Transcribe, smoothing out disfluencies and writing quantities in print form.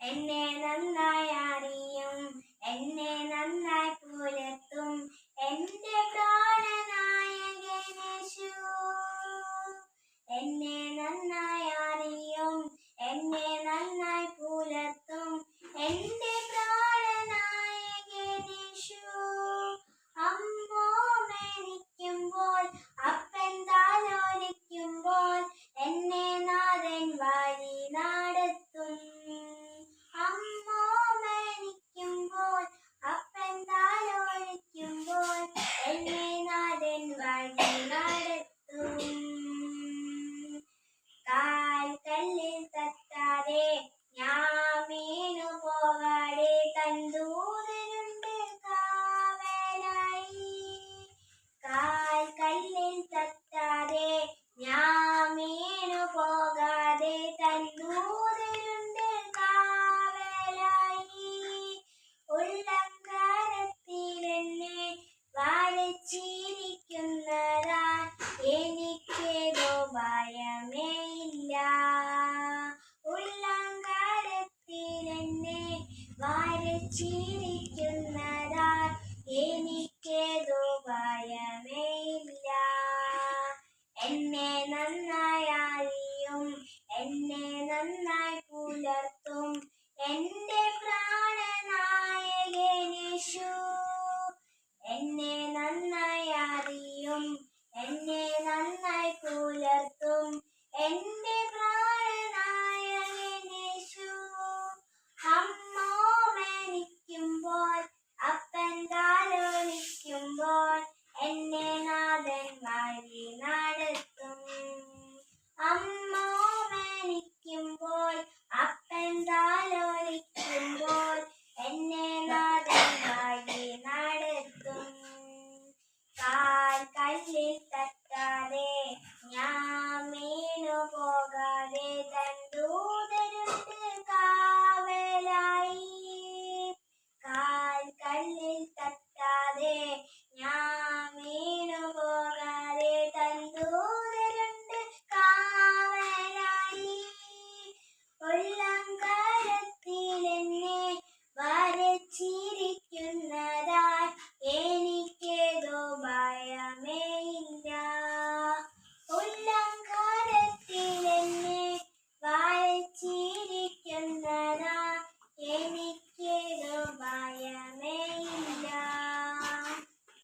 എന്നെ നന്നായി അറിയും, എന്നെ നന്നായി പുലർത്തും എന്റെ പ്രാണനായകനേശു. എന്നെ നന്നായി അറിയും, എന്നെ നന്നായി പുലർത്തും എന്റെ പ്രാണനായകനേശു. അമ്മോ മേനിക്കുമ്പോൾ അപ്പൻ താലോലിക്കുമ്പോൾ എന്നെ നാഥൻ വഴി നടത്തും. അമ്മോ മേനിക്കുമ്പോൾ അപ്പൻ താലോലിക്കുമ്പോൾ എന്നെ നാഥൻ വഴി നടത്തും. കാൽക്കല്ലിൽ തട്ടാതെ ഞാൻ വീണു പോകാതെ തൻ ദൂതനുണ്ട് കാവലായി. കാൽക്കല്ലിൽ തട്ടാതെ ഞാൻ വീണു പോകാതെ തൻ ദൂതനുണ്ട് കാവലായി. ഉള്ളംകരത്തിൽ എന്നെ വരച്ചിരിക്കുന്നതാൽ എനിക്കേതോ ഭയമേ ഇല്ല. ഉള്ളംകരത്തിൽ എന്നെ വരച്ചിരിക്കുന്നതാൽ